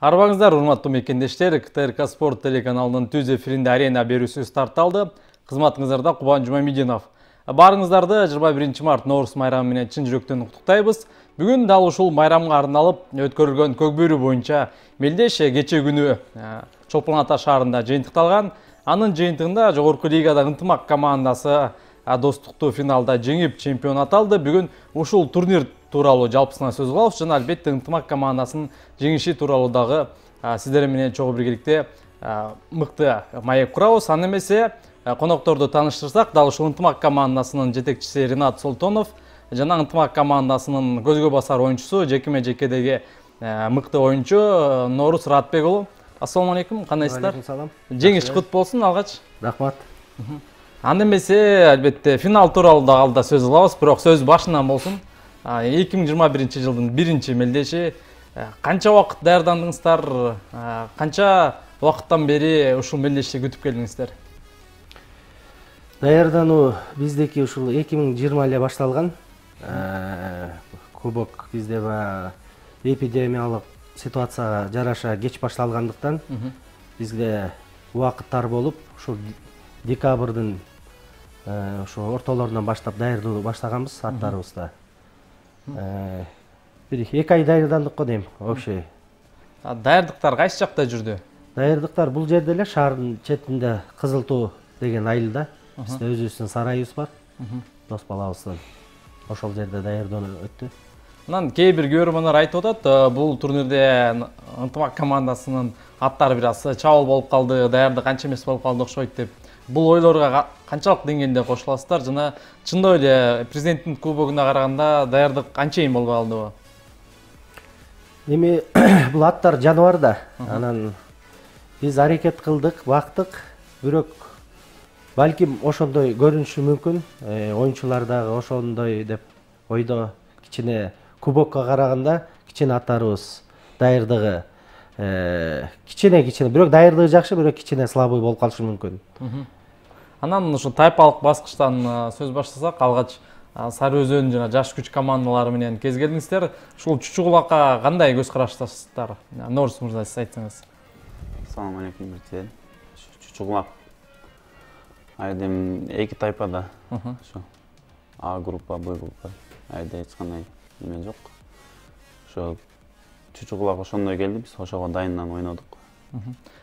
Арбаңыздар, урматтуу мекендештер, КТРК Спорт телеканалынын түз эфиринде арена берүүсү стартталды. Кызматыңыздарда Кубан Жумамединов. Барыңыздарды 21 март Наурыз майрамы менен чын жүрөктөн куттуктайбыз. Бүгүн дал ушул майрамга арналып өткөрүлгөн көк бөрү боюнча мелдеш кече күнү Чолпон Ата шаарында жыйынтыкталган. Анын жыйынтыгында жогорку лигада ынтымак командасы достуктуу финалда жеңип чемпион аталды. Бүгүн ушул турнир тууралуу жалпысына сөз кылабыз жана албетте ынтымак командасынын жеңиши тууралуу дагы сиздер менен чогуу биргеликте мыкты маек курабыз. Аны эмесе конокторду тааныштырсак, дал ушул ынтымак командасынын жетекчиси Ринат Солтонов жана ынтымак командасынын көзгө басар оюнчусу жекеме-жекедеги мыкты оюнчу Норус Ратбек уулу. Ассаламу алейкум, кандайсыздар? Жеңиш кут болсун алгач. Рахмат. Аны эмесе албетте финал тууралуу да алда сөз кылабыз, бирок сөз башынан болсун. 2021 жылдын биринчи мелдеши канча убакыт даярдандыңыздар, канча убакыттан бери ушул мелдешти күтүп келдиңиздер? Даярдануу биздеки ушул 2020 эле башталган. Кубок бизде эпидемиялык ситуацияга жараша кеч башталгандыктан бизде убакыттар болуп, ушул декабрдын ошо ортолорунан баштап даярдоо баштаганбыз аттарыбызда. Бир 2 ай даярдандык го дейм, вообще. Даярдыктар кайсы жакта жүрдү? Даярдыктар бул жерде эле шаардын четинде Кызыл Тоо деген айылда бизде өзүбүздүн сарайыбыз бар. Дос балабыздын. Ошол жерде даярдоо өттү. Анан кээ бир көрөрмандар айтып атат, бул турнирде ынтымак командасынын аттары бир аз чабыл болуп калды, даярдык анча эмес болуп калды окшойт деп. Бул ойлорго канчалык деңгээлде кошуласыздар жана чындап эле президенттин кубогуна караганда даярдык анчейин болбой калдыбы? Эми бул аттар жаныбар да. Анан биз аракет кылдык, бактык, бирок балким ошондой көрүнүшү мүмкүн. Оюнчулар дагы ошондой деп ойдо. Кичине кубокко караганда кичине аттарыбыз даярдыгы кичине, бирок даярдыгы жакшы, бирок кичине слабый болуп калышы мүмкүн. Анан ушул тайпалык баскычтан сөз баштасак, алгач Сары Өзөн жана Жаш күч командалары менен кез келдиңиздер. Ушул Чучугулакка кандай көз караштасыздар? Норус мырза, сиз айтсаңыз. Ассаламу алейкум, бирте. Чучугулак айдем эки тайпада. Ошо А группа, Б группа. Айда эч кандай эме жок. Ошо Чучугулак ошондой келди, биз ошого дайындан ойнодук.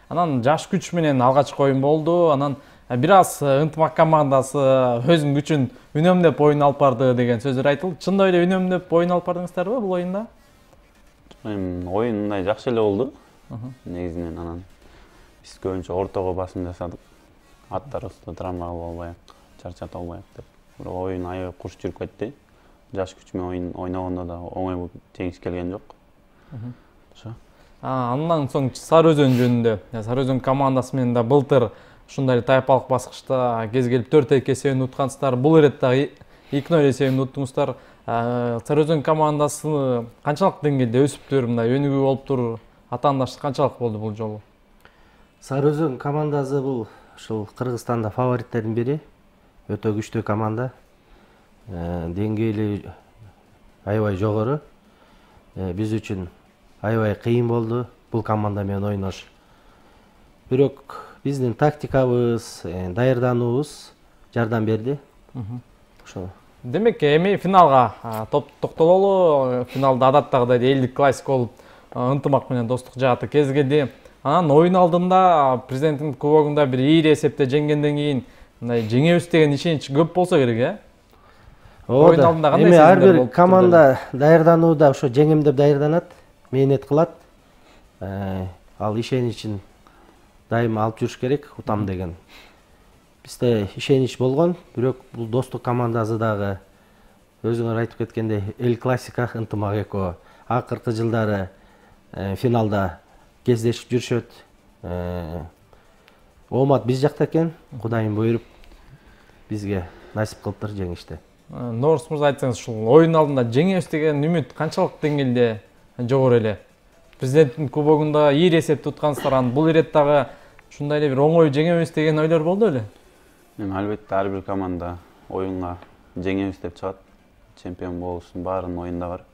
Анан Жаш күч менен алгачкы оюн болду. Анан бир аз ынтымак командасы өзүнүн күчүн үнөмдөп оюн алып барды деген сөздөр айтылды. Чындап эле үнөмдөп оюн алып бардыңыздарбы бул оюнда? Оюн мындай жакшы эле болду. Негизинен анан биз көбүнчө ортого басым жасадык. Аттарыбызды травма кылып албайык, чарчатып албайык деп. Бирок оюн аябай курч жүрүп кетти. Жаш күч менен ойногондо да оңой жеңиш келген жок. Ошо. Андан соң Сары Өзөн жөнүндө. Сары Өзөн командасы менен да былтыр ушундай тайпалык баскычта кез келип 4-2 эсебинде уткансыздар. Бул ирет дагы 2-0 эсебинде уттуңуздар. Сары Өзөн командасы канчалык деңгээлде өсүптүр, мындай өнүгүү болуптур? Атаандаштык канчалык болду бул жолу? Сары Өзөн командасы бул ушул Кыргызстанда фавориттердин бири. Өтө күчтүү команда. Деңгээли аябай жогору. Биз үчүн аябай кыйын болду бул команда менен ойнош. Бирок биздин тактикабыз, даярдануубуз жардам берди. Ошо. Демек, эми финалга токтололу. Финалда адаттагыдай элдик классик болуп, ынтымак менен достук жааты кез келди. Анан оюн алдында президенттин кубогунда бир ийри эсепте жеңгенден кийин мындай жеңебиз деген ишенич көп болсо керек, Оюн алдында кандай сезимдер болуп? Эми ар бир команда даярданууда ошо жеңем деп даярданат, мээнет кылат. Ал ишеничин дайыма алып жүрүш керек, утам деген. Бизде ишенич болгон, бирок бул достук командасы дагы өзүңөр айтып кеткендей эл классика ынтымак экөө. Акыркы жылдары финалда кездешип жүрүшөт. Оомат биз жакта экен, Кудайым буйруп бизге насип кылыптыр жеңишти. Норус мырза, айтсаңыз, ушул оюн алдында жеңебиз деген үмүт канчалык деңгээлде жогору эле? Президенттин кубогунда ийри эсепте уткансыздар, бул ирет дагы ушундай эле бир оңой жеңебиз деген ойлор болду беле? Албетте ар бир команда оюнга жеңебиз деп чыгат. Чемпион болушун баарынын оюнда бар.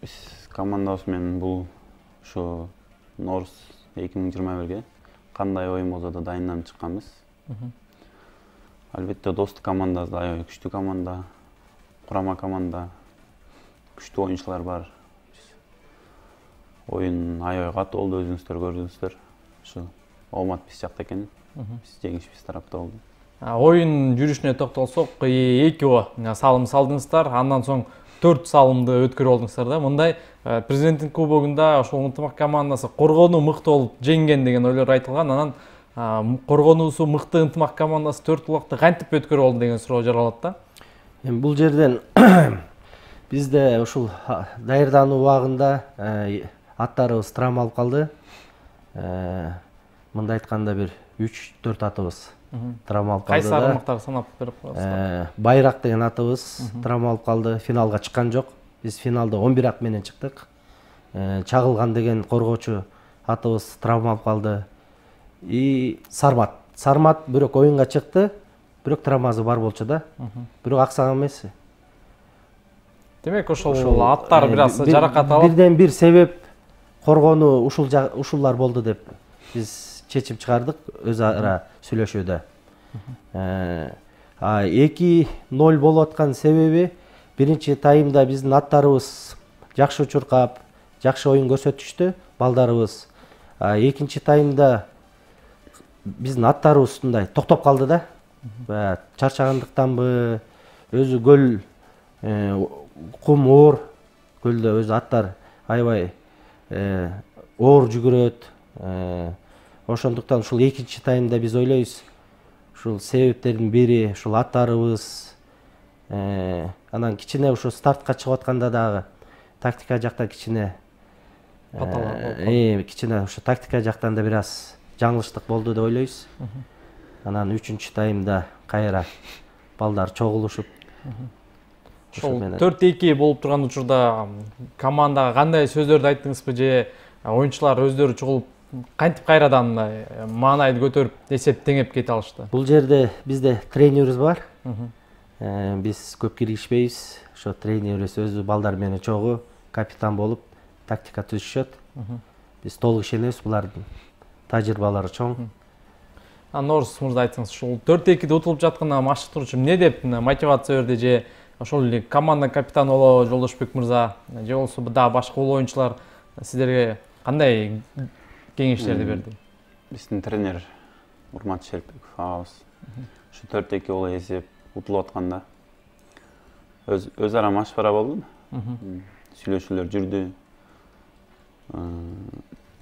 Биз командабыз менен бул ушу Норус 2021-ге кандай оюн болсо да дайынданып чыкканбыз. Албетте достук командабыз да аябай күчтүү команда, курама команда, күчтүү оюнчулар бар. Оюн аябай катуу болду, өзүңүздөр көрдүңүздөр. Ушу Алмат биз жакта экен, биз жеңиш биз тарапта болду. Оюн жүрүшүнө токтолсок, 2 салым салдыңыздар, андан соң 4 салымды өткөрүп алдыңыздар да. Мындай президенттин кубогунда ошол ынтымак командасы коргонуу мыкты болуп жеңген деген ойлор айтылган. Анан коргонуусу мыкты ынтымак командасы 4 булакты кантип өткөрүп алды деген суроо жаралат да. Эми бул жерден бизде ушул даярдануу убагында аттарыбыз травма алып калды. Мында айтканда бир 3-4 атыбыз травма алып калды. Кайсы армактарды санап берип коесуздар? Байрак деген атыбыз травма алып калды. Финалга чыккан жок. Биз финалда 11 ак менен чыктык. Чагылган деген коргоочу атыбыз травма алып калды. И Сармат бирок оюнга чыкты. Бирок травмасы бар болчу да. Бирок аксаган эмес. Демек ошол аттар бир аз жаракат алып, бирден бир себеп коргонуу ушулар болду деп биз чечим чыгардык өз ара сүйлөшүүдө. 2-0 болуп аткан себеби биринчи таймда биздин аттарыбыз жакшы учуркап, жакшы оюн көрсөтүштү, балдарыбыз. Экинчи таймда биздин аттарыбыз ушундай токтоп калды да. Чарчагандыктанбы, өзү көл кум оор, көлдө өзү аттар аябай оор жүгүрөт. Ошондуктан ушул экинчи таймда биз ойлойбуз, ушул себептердин бири ушул аттарыбыз. Анан кичине ушу стартка чыгып атканда дагы тактика жактан кичине ушу тактика жактан да бир аз жаңылыштык болду деп ойлойбуз. Анан 3-чү таймда кайра балдар чогулушуп ошол 4-2 болуп турган учурда командага кандай сөздөрдү айттыңызбы же оюнчулар өздөрү чогулуп кантип кайрадан маанайды көтөрүп эсеп теңеп кете алышты? Бул жерде бизде тренерибиз бар. Биз көп киришпейбиз. Ошо тренерибиз өзү балдар менен чогуу капитан болуп тактика түзүшөт. Биз толук ишенебиз, булардын тажрыйбалары чоң. Норус мырза айтсаңыз, ушул 4-2 утулуп жаткан матчтын үчүн эмне деп мотивация берди же ошол эле команда капитаны болобу Жолдошбек мырза же болбосо дагы башка оюнчулар сиздерге кандай кеңештерди берди? Биздин тренер Урмат Шелпеков агабыз ушу 4-2 боло эсеп утулуп атканда өз ара машвара болду. Сүйлөшүүлөр жүрдү.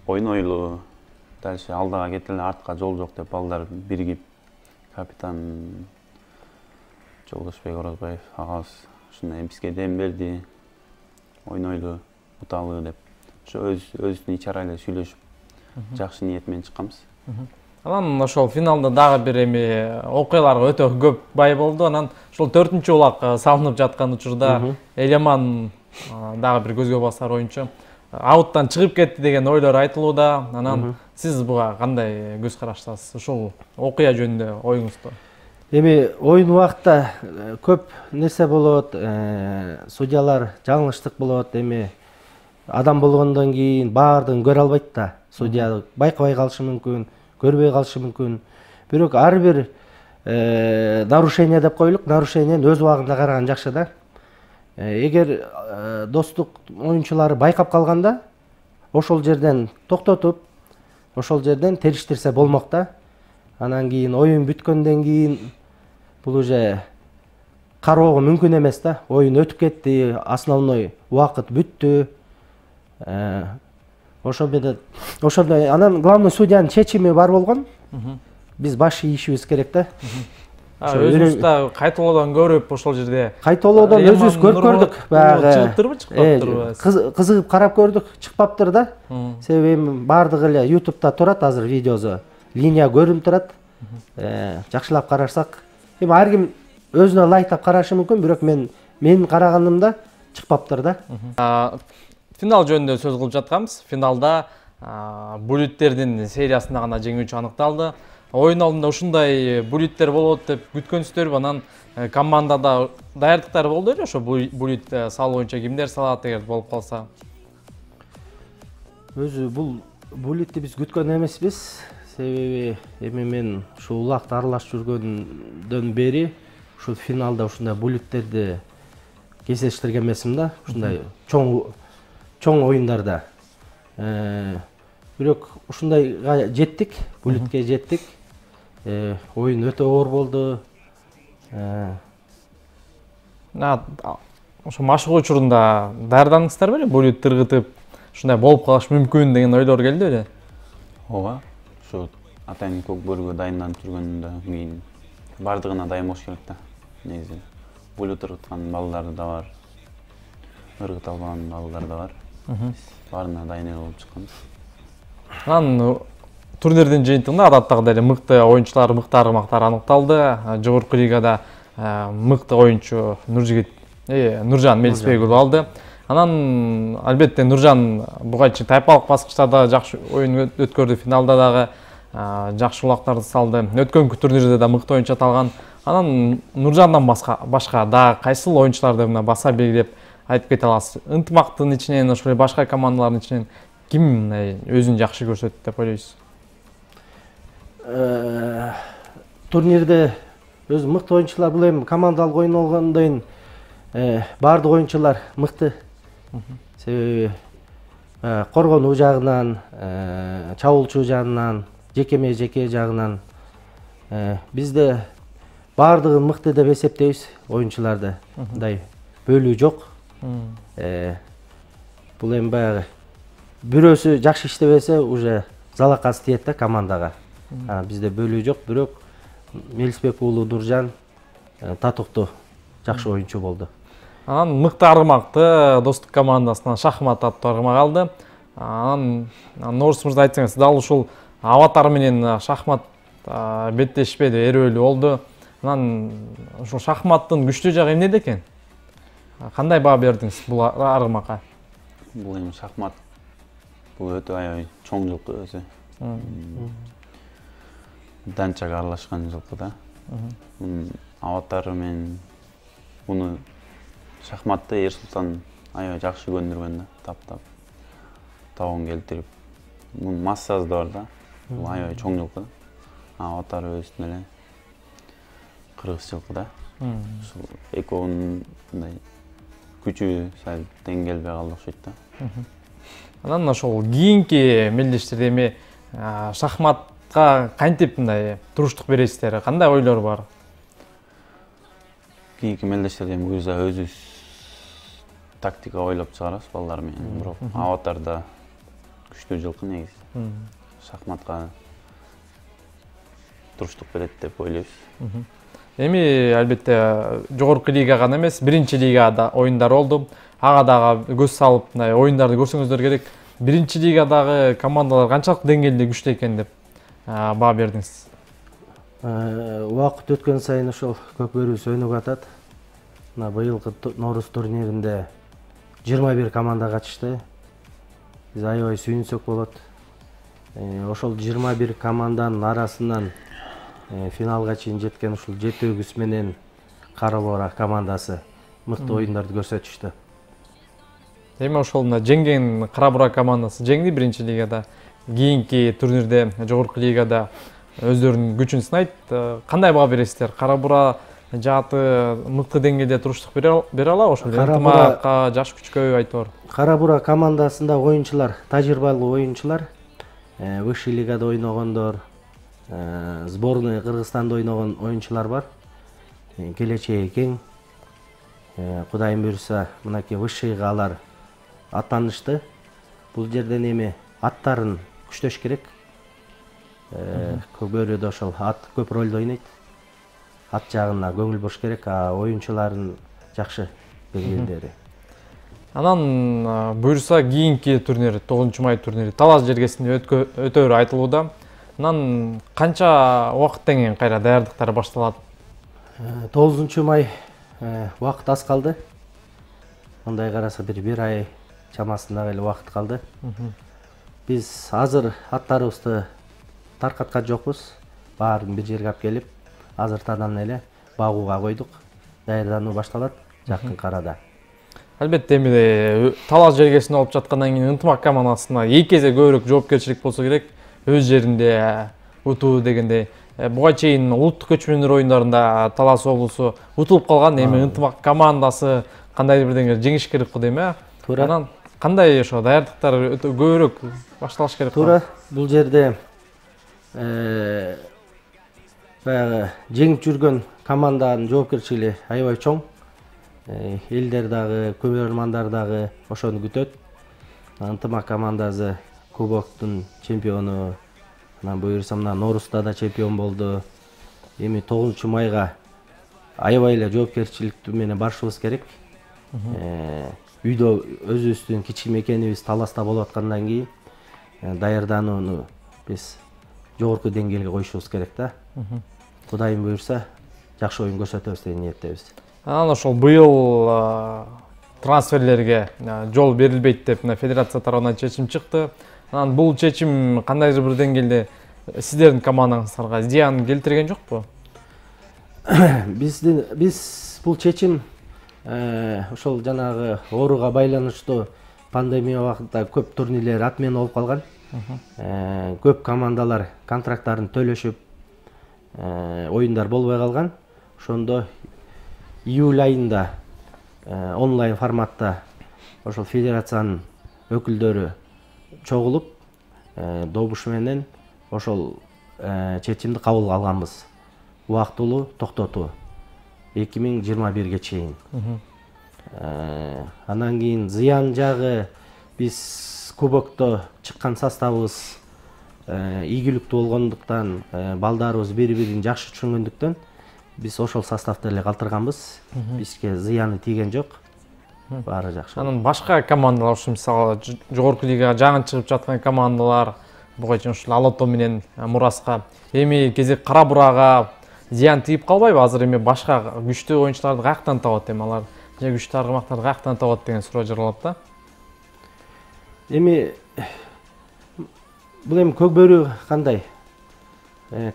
Ойнойлуу, дальше алдыга кетели, артка жол жок деп балдар биригип, капитан Жолдошбек Орозбаев агабыз ушундай бизге дем берди. Ойнойлуу, уталы деп. Ошо өзүнүн ич ара эле сүйлөшүп, жакшы ниет менен чыкканбыз. Анан ошол финалда дагы бир окуяларга өтө көп бай болду. Анан ошол 4-чү улак салынып жаткан учурда Элеман дагы бир көзгө басар оюнчу ауттан чыгып кетти деген ойлор айтылууда. Анан сиз буга кандай көз караштасыз? Ошол окуя жөнүндө оюңузду. Эми оюн убакта көп нерсе болот, судьялар жаңылыштык болот. Эми адам болгондон кийин баардыгын көрө албайт да. Судья байкабай калышы мүмкүн, көрбөй калышы мүмкүн. Бирок ар бир нарушение деп коелук, нарушениени өз убагында караган жакшы да. Эгер достук оюнчулары байкап калганда, ошол жерден токтотуп, ошол жерден териштирсе болмок да. Анан кийин оюн бүткөндөн кийин бул уже кароого мүмкүн эмес да. Оюн өтүп кетти, основной убакыт бүттү. Ошондой анан главный судьянын чечими бар болгон. Биз баш ийишибиз керек да. Өзүбүз да кайталоодон көрүп ошол жерде кайталоодон өзүбүз көрүп көрдүк. Баягы чыгыптырбы, чыкпаптырбы? Кызыгып карап көрдүк, чыкпаптыр да. Себеби баардыгы эле YouTube'да турат азыр видеосу. Линия көрүнүп турат. Жакшылап карасак, эми ар ким өзүнө ылайыктап карашы мүмкүн, бирок менин караганымда чыкпаптыр да. Финал жөнүндө сөз кылып жатканбыз. Финалда буллеттердин сериясында гана жеңүүчү аныкталды. Оюн алдында ушундай буллеттер болот деп күткөнсүздөрбү? Анан командада даярдыктар болду эле ошо буллет салуу боюнча кимдер салат эгер болуп калса? өзү бул буллитти биз күткөн эмеспиз. Себеби эми мен ушу улакты аралашып жүргөндөн бери ушул финалда ушундай буллиттерди кездештирген эмесмин да. Ушундай чоң оюндарда. Бирок ушундайга жеттик, буллитке жеттик. Оюн өтө оор болду. Ошо машык учурунда даярдандыңыздар беле? Буллитти ыргытып, ушундай болуп калыш мүмкүн деген ойлор келди беле? Ооба. Ушу атайын көк бөргө дайынданып жүргөндөн кийин бардыгына дайын болуш керек да. Негизи буллит ыргыткан балдар да бар. Ыргыта албаган балдар да бар. Баарына дайын эле болуп чыкканбыз. Анан турнирдин жыйынтыгында адаттагыдай эле мыкты оюнчулар, мыкты аргымактар аныкталды. Жогорку лигада мыкты оюнчу Нуржан Мелисбекұлы алды. Анан албетте Нуржан буга чейин тайпалык баскычтарда жакшы оюн өткөрдү, финалда дагы жакшы улактарды салды. Өткөнкү турнирде да мыкты оюнчу аталган. Анан Нуржандан башка дагы кайсыл оюнчуларды мына баса белгилеп айтып кете аласыз? Ынтымактын ичинен, ошол башка командалардын ичинен ким өзүн жакшы көрсөттү деп ойлойсуз? Турнирде өзү мыкты оюнчулар, бул эми командалык оюн болгондон кийин баардык оюнчулар мыкты. Себеби коргонуу жагынан, чабуулчу жагынан, жекеме жагынан бизде баардыгы мыкты деп эсептейбиз оюнчуларды. Мындай бөлүү жок. Бул эми баягы бирөөсү жакшы иштебесе уже залакасы тиет да командага. Бизде бөлүү жок, бирок Мелисбек уулу Нуржан татыктуу жакшы оюнчу болду. Анан мыкты аргымакты Достук командасынан Шахмат аттуу аргымак алды. Анан Норус мырза айтсаңыз, дал ушул Аватар менен Шахмат беттешпеди, эрөөлүү болду. Анан ушул Шахматтын күчтүү жагы эмнеде экен? Кандай баа бердиңиз бул аргымакка? Бул эми Шахмат бул өтө аябай чоң жылкы өзү. Данчага аралашкан жылкы да. Аватар менен буну Шахматты Эрсултан аябай жакшы көндүргөн да, таптап. Табын келтирип. Бунун массасы да бар да. Бул аябай чоң жылкы. Аватар өзүнүн эле кыргыз жылкы да. Ушул экөөнүн мындай күчү сал тең келбей калды окшойт да. Анан ошол кийинки мелдештерде эми шахматка кантип мындай туруштук бересиздер? Кандай ойлор бар? Кийинки мелдештерде эми буюрса өзүбүз тактика ойлоп чыгарабыз балдар менен. Бирок Аватарда күчтүү жылкы негизи. Шахматка туруштук берет деп ойлойбуз. Эми албетте жогорку лига гана эмес, биринчи лигада оюндар болду. Ага дагы көз салып, мындай оюндарды көрсөңүздөр керек. Биринчи лигадагы командалар канчалык деңгээлде күчтүү экен деп баа бердиңиз? Убакыт өткөн сайын ошол көкбөрүбүз ойногуп атат. Мына быйылкы Норус турниринде 21 команда катышты. Биз аябай сүйүнсөк болот. Ошол 21 команданын арасынан финалга чейин жеткен ушул 7-өгүз менен Кара Бура командасы мыкты оюндарды көрсөтүштү. Эми ошол жеңген Кара Бура командасы жеңди биринчи лигада. Кийинки турнирде жогорку лигада өздөрүнүн күчүн сынайт. Кандай баа бересиздер? Кара Бура жааты мыкты деңгээлде туруштук бере алабы ошол? Ынтымакка, жаш күчкө айтор. Кара Бура командасында оюнчулар, тажрыйбалуу оюнчулар, высший лигада ойногондор, сборный Кыргызстанда ойногон оюнчулар бар. Келечеги кең. Кудайым буйрса, мынакей высшийга алар аттанышты. Бул жерден эми аттарын күчтөш керек. Көкбөрүдө ошол ат көп ролду ойнойт. Ат жагына көңүл буруш керек, оюнчулардын жакшы белгилери. Анан буйрса кийинки турнир, 9 май турнири Талас жергесинде өтөөрү айтылууда. Анан канча убакыттан кийин кайра даярдыктар башталат? 9 май убакыт аз калды. Мындай караса бир ай чамасында эле убакыт калды. Биз азыр аттарыбызды таркаткан жокпуз. Баарын бир жерге алып келип, азыртадан эле багууга койдук. Даярдануу башталат жакын арада. Албетте эми талаш жергесинде болуп жаткандан кийин ынтымак командасына эки эсе көбүрөөк жоопкерчилик болсо керек, өз жеринде утуу дегендей. Буга чейин улуттук көчмөндөр оюндарында Талас облусу утулуп калган, эми ынтымак командасы кандайдыр бирдеңе жеңиш керек го дейм, Туура. Анан кандай ошо даярдыктар өтө көбүрөөк башталыш керек? Туура, бул жерде баягы жеңип жүргөн команданын жоопкерчилиги аябай чоң. Элдер дагы, көрөрмандар дагы ошону күтөт. Ынтымак командасы кубоктун чемпиону, анан буюрса мына Норуста да чемпион болду. Эми 9 майга аябай эле жоопкерчиликтүү менен барышыбыз керек. Үйдө өзүбүздүн кичи мекенибиз Таласта болуп аткандан кийин даярданууну биз жогорку деңгээлге коюшубуз керек да. Кудайым буюрса, жакшы оюн көрсөтөбүз деген ниеттебиз. Анан ошол быйыл трансферлерге жол берилбейт деп федерация тарабынан чечим чыкты. Анан бул чечим кандайдыр бир деңгээлде сиздердин командаңыздарга зыян келтирген жокпу? Биз бул чечим ошол жанагы ооруга байланыштуу пандемия убагында көп турнирлер отмена болуп калган. Көп командалар контракттарын төлөшүп, оюндар болбой калган. Ошондо июль айында онлайн форматта ошол федерациянын өкүлдөрү чогулуп, добуш менен ошол чечимди кабыл алганбыз. Убактылуу токтотуу 2021-ге чейин. Анан кийин зыян жагы, биз кубокто чыккан составыбыз ийгиликтүү болгондуктан, балдарыбыз бири-бирин жакшы түшүнгөндүктөн биз ошол составды эле калтырганбыз. Бизге зыяны тийген жок. Баары жакшы. Анан башка командалар, ошо мисалы жогорку лигага жаңы чыгып жаткан командалар, буга чейин ушул Алато менен Мураска, эми кезек Кара Бурага зыян тийип калбайбы? Азыр эми башка күчтүү оюнчуларды каяктан табат эми алар? Же күчтүү аргымактарды каяктан табат деген суроо жаралат да. Эми бул эми Көкбөрү кандай?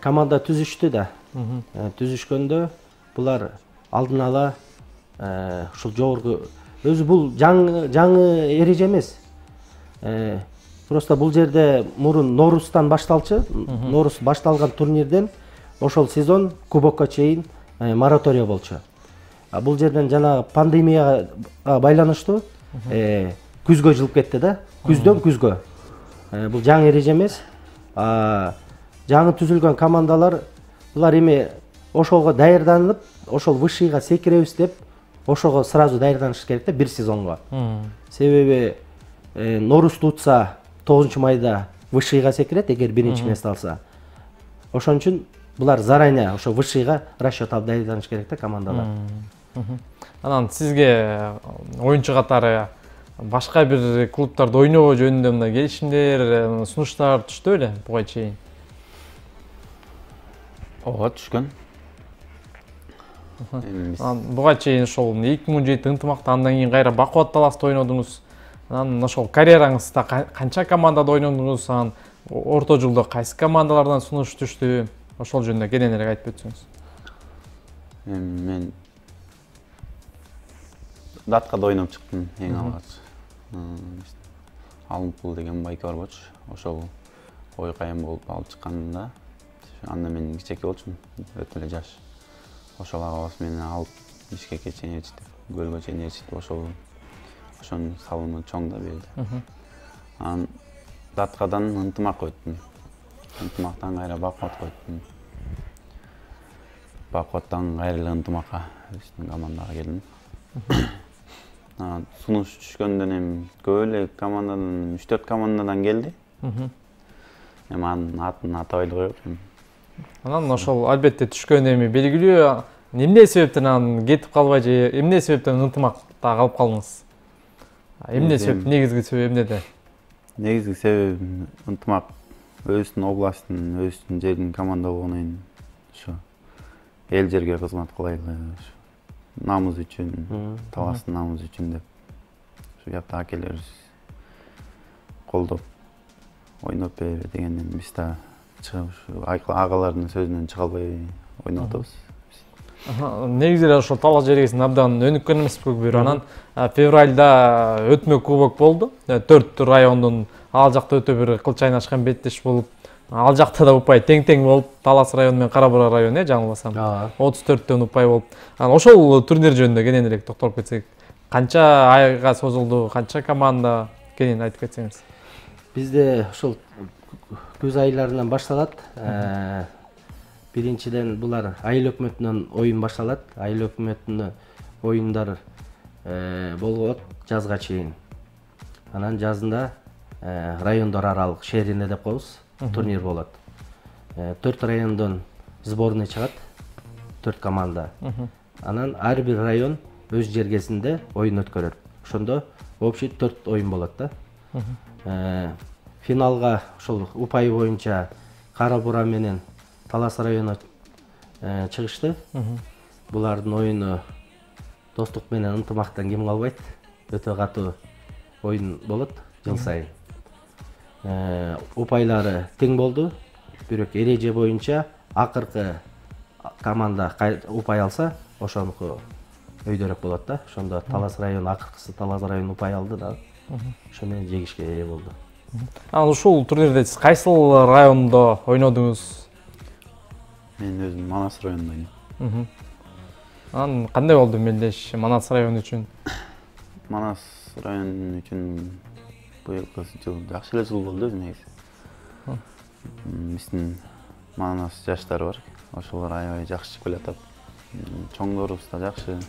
Команда түзүштү да. Түзүшкөндө булар алдын ала ушул жогорку, өзү бул жаңы эреже эмес. Просто бул жерде мурун Норустан башталчу, Норус башталган турнирден ошол сезон кубокко чейин моратория болчу. Бул жерден жана пандемияга байланыштуу күзгө жылып кетти да. Күздөн күзгө. Бул жаңы эреже эмес. Жаңы түзүлгөн командалар булар эми ошого даярданып, ошол высшийга секиребиз деп, ошого сразу даярданыш керек да, бир сезонго. Себеби Норусту утса 9 майда высшийга секирет, эгер биринчи место алса. Ошон үчүн булар заранее ошо высшийга расчет алып даярданыш керек да командалар. Анан сизге оюнчу катары башка бир клубтарда ойноо жөнүндө мындай келишимдер, сунуштар түштү беле буга чейин? Ооба, түшкөн. Буга чейин ошол 2017 ынтымакта, андан кийин кайра Бакубат Таласта ойнодуңуз. Анан ошол карьераңызда канча командада ойнодуңуз? Анан орто жолдо кайсы командалардан сунуш түштү? Ошол жөнүндө кененирээк айтып өтсөңүз. Мен Даткада ойноп чыктым эң алгач. Алымпул деген байке бар болчу. Ошол ой кайын болуп алып чыкканда, анда мен кичеке болчумун, өтө эле жаш. Ошол агабыз мени алып Бишкекке чейин ээрчитип, Көлгө чейин ээрчитип, ошонун салымы чоң да берди. Анан Даткадан ынтымакка өттүм. Ынтымактан кайра Бакубатка өттүм. Бакубаттан кайра эле ынтымакка, биздин командага келдим. Сунуш түшкөндөн эми көп эле командадан, 3-4 командадан келди. Эми анын атын атабай эле коёк. Анан ошол албетте түшкөн эми белгилүү, эмне себептен анан кетип калбай же эмне себептен ынтымакта калып калдыңыз? Эмне себеп, негизги себеби эмнеде? Негизги себеби ынтымак өзүнүн областтын, өзүнүн жердин команда болгондон кийин ошо эл жерге кызмат кылайлы, намыз үчүн, Таластын намызы үчүн деп ушу жакта акелерибиз колдоп ойноп бере дегенден биз да чыгып агалардын сөзүнөн чыга албай ойноп атабыз. Негизи эле ошол талаш жергесин абдан өнүккөн эмес Көкбөрү. Анан февралда өтмө кубок болду. 4 райондун ал жакта өтө бир кыл чайнашкан беттеш болуп, ал жакта да упай тең болуп, Талас району менен Кара Бура району, жаңылбасам. 34төн упай болуп. Анан ошол турнир жөнүндө кенен эле токтолуп кетсек, канча айга созулду, канча команда кенен айтып кетсеңиз. Бизде ошол күз айларынан башталат. Биринчиден булар айыл өкмөтүнөн оюн башталат. Айыл өкмөтүнөн оюндар болот жазга чейин. Анан жазында райондор аралык шерине деп коебуз, турнир болот. 4 райондон сборный чыгат, 4 команда. Анан ар бир район өз жергесинде оюн өткөрөт. Ошондо общий 4 оюн болот да. Финалга ошол упай боюнча Кара Бура менен Талас району чыгышты. Булардын оюну достук менен ынтымактан ким калбайт. Өтө катуу оюн болот жыл сайын. Упайлары тең болду. Бирок эреже боюнча акыркы команда упай алса, ошонуку өйдөрөк болот да. Ошондо Талас району акыркысы Талас району упай алды да. Ошо менен жеңишке ээ болду. Анан ушул турнирде сиз кайсыл райондо ойнодуңуз? Мен өзүм Манас районунда ойнойм. Анан кандай болду мелдеш Манас району үчүн? Манас району үчүн быйылкы жыл жакшы эле жыл болду негизи. Биздин Манас жаштар бар. Ошолор аябай жакшы чыгып келатат. Чоңдорубуз да жакшы.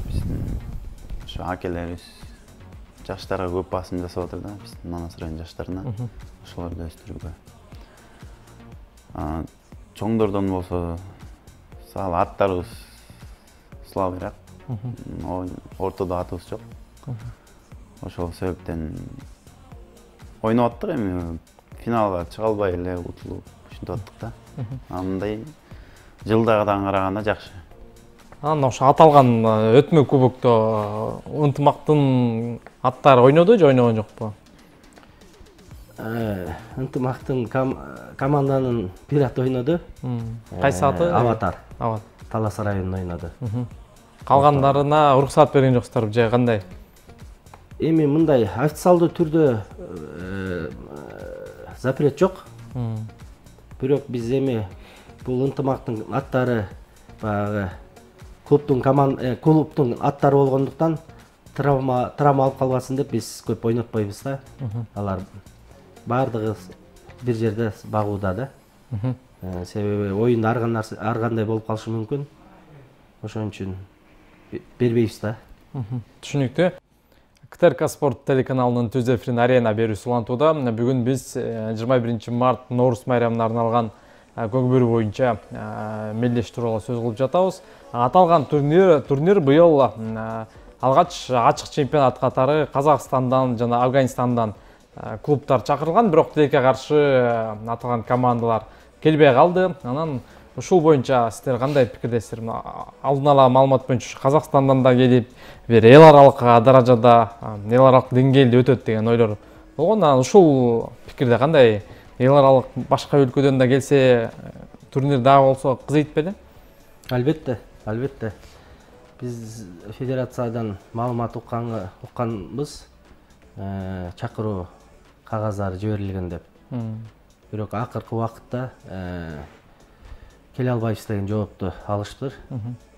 Биздин ошо акелерибиз жаштарга көп басым жасап атыр да, биздин Манас району жаштарына. Ошолорду өстүрүүгө. Чоңдордон болсо сал аттарыбыз слабыйраак. Ортодо атыбыз жок. Ошол себептен ойноп аттык, эми финалга чыга албай эле утулуп ушинтип аттык да. Мындай жылдагыдан караганда жакшы. Анан ошо аталган өтмө кубокто ынтымактын аттары ойноду же ойногон жокпу? Ынтымактын команданын бир аты ойноду. Кайсы аты? Аватар. Талас районунда ойноду. Калгандарына уруксат берген жоксуздар же кандай? Эми мындай официалдуу түрдө запрет жок. Бирок биз эми бул ынтымактын аттары баягы клубтун аттары болгондуктан травма алып калбасын деп биз көп ойнотпойбуз да. Алар бардыгы бир жерде багууда да. Себеби оюн ар кандай болуп калышы мүмкүн. Ошон үчүн бербейбиз да. Түшүнүктүү. КТРК Спорт телеканалынын түз эфирин арена берүүсү улантууда. Бүгүн биз 21 март Ноорус майрамына арналган Көкбөрү боюнча мелдеш тууралуу сөз кылып жатабыз. Аталган турнир быйыл алгач ачык чемпионат катары Казакстандан жана Афганистандан клубтар чакырылган, бирок тилекке каршы аталган командалар келбей калды. Анан ушул боюнча сиздер кандай пикирдесиздер? Алдын ала маалымат боюнча Казакстандан да келип, бир эл аралык даражада, эл аралык деңгээлде өтөт деген ойлор болгон. Анан ушул пикирде кандай? Эл аралык башка өлкөдөн да келсе, турнир дагы болсо кызыйт беле? Албетте. Биз федерациядан маалымат укканбыз. Чакыруу кагаздары жиберилген деп. Бирок акыркы убакытта келе албайбыз деген жоопту алыштыр.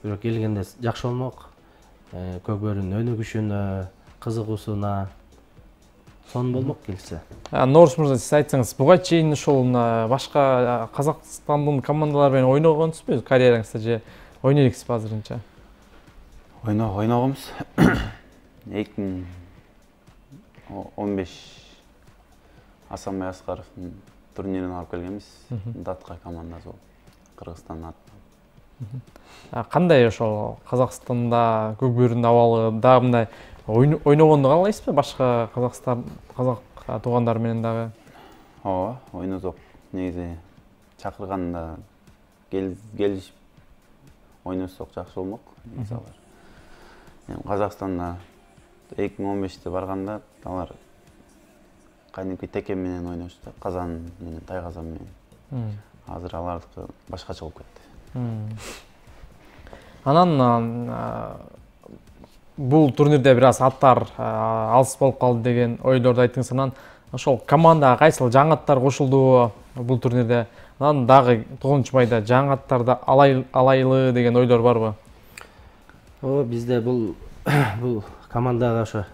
Бирок келгенде жакшы болмок. Көкбөрүнүн өнүгүшүнө, кызыгуусуна сон болмок келсе. Ноорус мырза, сиз айтсаңыз, буга чейин ушул башка Казакстандын командалары менен ойногонсузбу карьераңызда же ойной элексизби азырынча? Ойногонбуз. 2015 Асанбай Аскаровдун турнирин алып келгенбиз. Датка командасы болуп, Кыргызстандын атынан. Кандай ошол Казакстанда Көкбөрүнүн абалы дагы мындай ойногонду каалайсызбы башка казак туугандар менен дагы? Ооба, ойносок. Негизи чакырганда келишип ойносок жакшы болмок. Мисалы. Казакстанда 2015-те барганда алар кайныңкы Текен менен ойношду, Казан менен, Тайказан менен. Азыр алардыкы башкача болуп кетти. Анан бул турнирде бир аз аттар алыс болуп калды деген ойлорду айттыңыз. Анан ошол командага кайсыл жаңы аттар кошулду бул турнирде? Анан дагы 9 майда жаңы аттарды алайлы деген ойлор барбы? Бизде бул командага ошо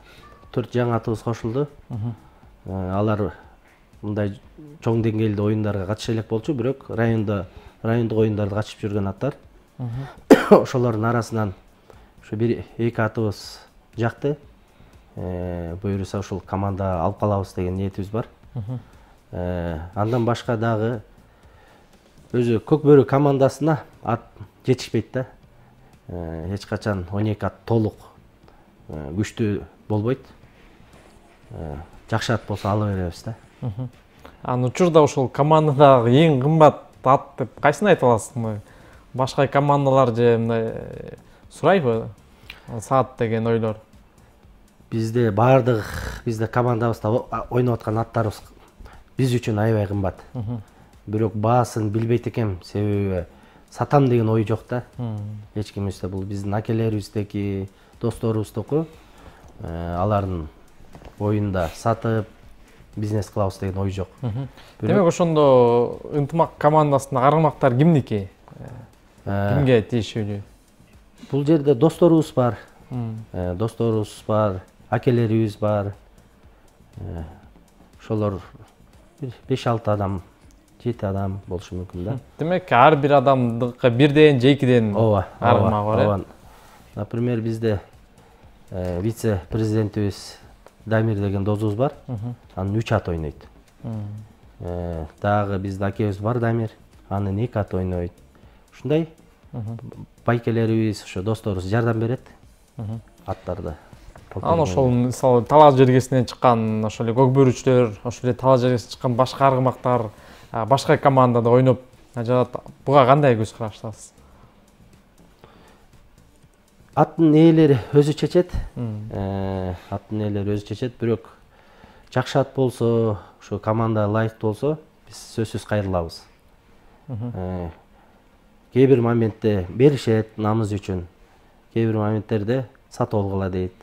4 жаңы атыбыз кошулду. Алар мындай чоң деңгээлде оюндарга катыша элек болчу, бирок райондук оюндарда катышып жүргөн аттар. Ошолордун арасынан ошо 1-2 атыбыз жакты. Буюрса ушул команда алып калабыз деген ниетибиз бар. Андан башка дагы өзү Көкбөрү командасына ат жетишпейт да. Эч качан 12 ат толук күчтүү болбойт. Жакшы ат болсо ала беребиз да. Анын учурда ушул командадагы эң кымбат ат деп кайсын айта аласызбы? Башка командалар же мындай сурайбы? Саат деген ойлор. Бизде командабызда ойноп аткан аттарыбыз биз үчүн аябай кымбат. Бирок баасын билбейт экем, себеби сатам деген ой жок да. Эч кимибизде бул биздин акелерибиздеки, досторубуздуку. Алардын оюнда сатып бизнес кылабыз деген ой жок. Демек ошондо ынтымак командасында кармактар кимники? Кимге тийиштүү? Бул жерде досторубуз бар. Акелерибиз бар. Ошолор 5-6 адам, 7 адам болушу мүмкүн да. Демек ар бир адамдыкы бирден же экиден аргымак бар. Например, бизде вице-президентибиз Дамир деген досубуз бар. Анын 3 ат ойнойт. Дагы биздин акебиз бар Дамир, анын 2 ат ойнойт. Ушундай байкелерибиз, ошо досторубуз жардам берет аттарды. Анан ошол мисалы талаш жергесинен чыккан ошол эле көкбөрүчтөр, ошол эле талаш жергесинен чыккан башка аргымактар башка командада ойноп жатат. Буга кандай көз караштасыз? Аттын ээлери өзү чечет. Бирок жакшы ат болсо, ошо команда ылайыктуу болсо, биз сөзсүз кайрылабыз. Кээ бир моментте беришет намыз үчүн. Кээ бир моменттерде сатып алгыла дейт.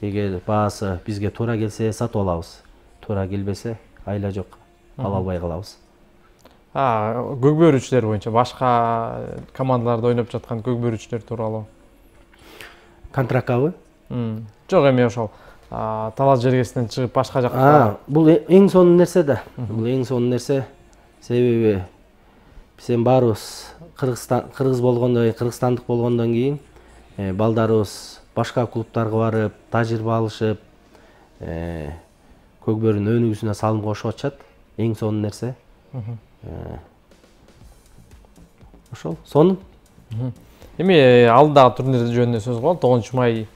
Эгер баасы бизге туура келсе сатып алабыз. Туура келбесе айла жок, ала албай калабыз. Көкбөрүчтөр боюнча башка командаларда ойноп жаткан көкбөрүчтөр тууралуу. Контракабы? Жок, эми ошол талаш жергесинен чыгып башка жакка. Бул эң сонун нерсе да. Бул эң сонун нерсе. Себеби биз эми баарыбыз кыргыз болгондон, кыргызстандык болгондон кийин балдарыбыз башка клубтарга барып, тажрыйба алышып, көкбөрүнүн өнүгүүсүнө салым кошуп атышат. Эң сонун нерсе. Ошол сонун. Эми алдагы турнир жөнүндө сөз кылалы. 9 май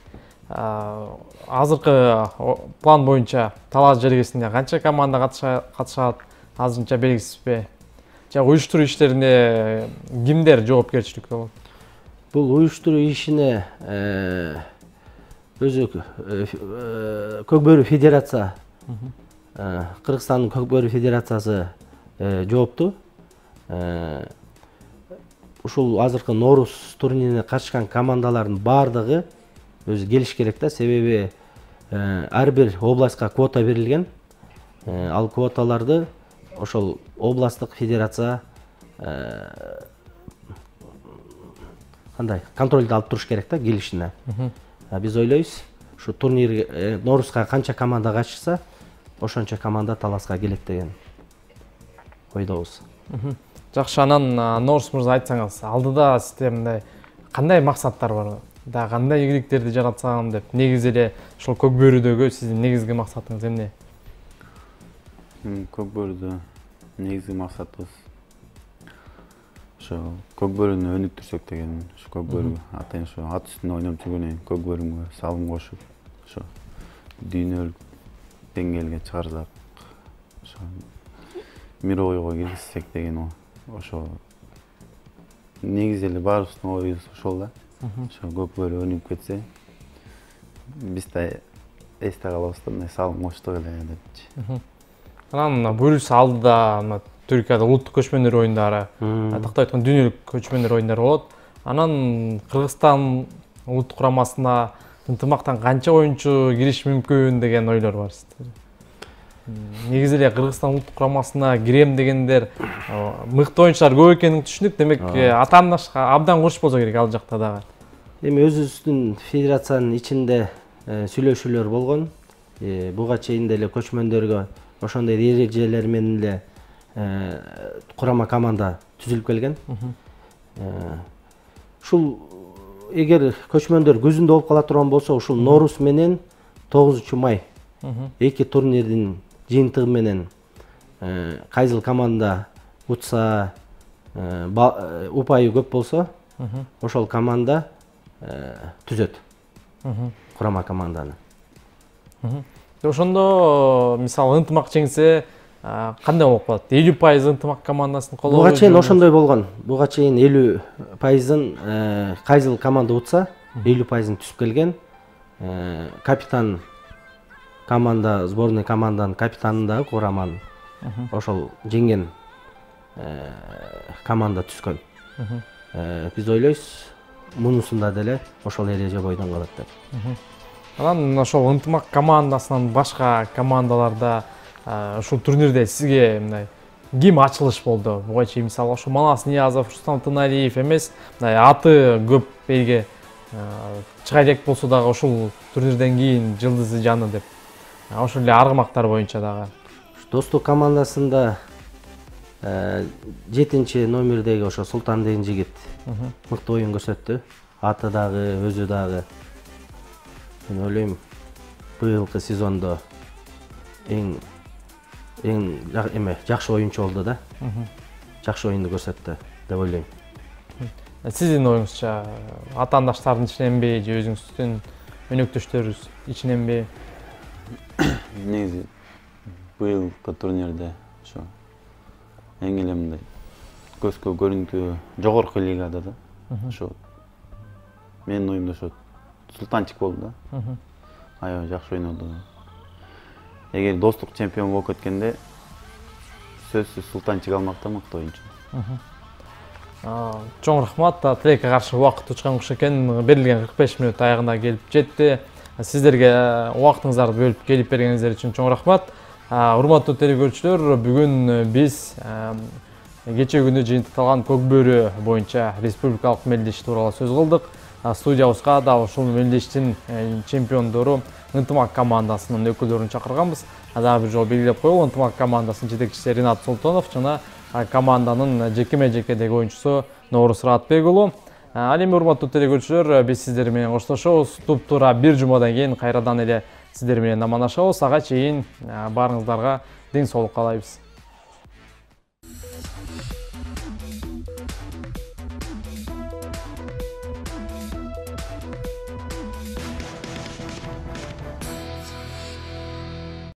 азыркы план боюнча талаш жергесинде канча команда катышат? Азырынча белгисизби? Же уюштуруу иштерине кимдер жоопкерчиликте болот? Бул уюштуруу ишине өзү Көкбөрү федерация, Кыргызстандын Көкбөрү федерациясы жоопту. Ушул азыркы Норус турнирине катышкан командалардын баардыгы өзү келиш керек да, себеби ар бир областка квота берилген. Ал квоталарды ошол областтык федерация кандай контролду алып туруш керек да келишине. Биз ойлойбуз, ушу турнир Норуска канча команда катышса, ошончо команда таласка келет деген ойдобуз. Жакшы, анан Норус мырза айтсаңыз, алдыда сизде мындай кандай максаттар бар? Да кандай ийгиликтерди жаратсам деп, негизи эле ушул Көкбөрүдөгү сиздин негизги максатыңыз эмне? Көкбөрүдө негизги максатыбыз ошо Көкбөрүнү өнүктүрсөк деген. Ошо Көкбөрү атайын ошо ат үстүндө ойноп жүргөндөн кийин Көкбөрүнгө салым кошуп, ошо дүйнөлүк деңгээлге чыгарсак, ошо мировойго киргизсек деген ошо негизи эле баарыбыздын оюбуз ошол да. Ошо Көкбөрү өнүгүп кетсе, биз да эсте калабыз да, мындай салым коштук эле депчи. Анан буюрса алдыда Түркияда улуттук көчмөндөр оюндары, тактап айтканда дүйнөлүк көчмөндөр оюндары болот. Анан Кыргызстан улуттук курамасына ынтымактан канча оюнчу кириш мүмкүн деген ойлор бар сизде? Негизи эле Кыргызстан улуттук курамасына кирем дегендер мыкты оюнчулар көп экенин түшүндүк. Демек атаандашка абдан курч болсо керек ал жакта дагы. Эми өзүбүздүн федерациянын ичинде сүйлөшүүлөр болгон. Буга чейин деле көчмөндөргө ошондой эрежелер менен эле курама команда түзүлүп келген. Ушул эгер көчмөндөр күзүндө болуп кала турган болсо, ушул Нооруз менен 9 май эки турнирдин жыйынтыгы менен кайсыл команда утса, упайы көп болсо, ошол команда түзөт курама команданы. Ошондо мисалы ынтымак жеңсе кандай болуп калат? 50% ынтымак командасын колдоо. Буга чейин ошондой болгон. Буга чейин 50% кайсыл команда утса, 50% түзүп келген. Капитан команда, сборный команданын капитаны дагы кураманын ошол жеңген команда түзгөн. Биз ойлойбуз, мунусунда деле ошол эреже бойдон калат деп. Анан ошол ынтымак командасынан башка командаларда ушул турнирде сизге мындай ким ачылыш болду? Буга чейин мисалы ошо Манас Ниязов, Рустам Тынариев эмес, мындай аты көп элге чыга элек болсо дагы ушул турнирден кийин жылдызы жаны деп. Ошол эле аргымактар боюнча дагы. Достук командасында 7 номердеги ошо Султан деген жигит мыкты оюн көрсөттү. Аты дагы, өзү дагы. Мен ойлойм, быйылкы сезондо эң жакшы оюнчу болду да. Жакшы оюнду көрсөттү деп ойлойм. Сиздин оюңузча атаандаштардын ичиненби же өзүңүздүн өнөктөштөрүңүз ичиненби? Негизи быйылкы турнирде ошо эң эле мындай көзгө көрүнүктүү жогорку лигада да. Ошо менин оюмда ошо Султанчик болду да. Аябай жакшы ойноду. Эгер достук чемпион болуп кеткенде сөзсүз Султанчик алмакта мыкты оюнчу. Чоң рахмат. Тилекке каршы убакыт учкан куш экен. Берилген 45 мүнөт аягына келип жетти. Сиздерге убактыңыздарды бөлүп келип бергениңиздер үчүн чоң рахмат. Урматтуу телекөрүүчүлөр, бүгүн биз кече күнү жыйынтыкталган көк бөрү боюнча республикалык мелдеш тууралуу сөз кылдык. Студиябызга да ушул мелдештин чемпиондору ынтымак командасынын өкүлдөрүн чакырганбыз. Дагы бир жолу белгилеп коелу, ынтымак командасынын жетекчиси Ринат Султонов жана команданын жекеме-жекедеги оюнчусу Нооруз Раатбек уулу. Ал эми урматтуу телекөрүүчүлөр, биз сиздер менен коштошобуз. Туп-туура бир жумадан кийин кайрадан эле сиздер менен амандашабыз. Ага чейин баарыңыздарга ден соолук каалайбыз.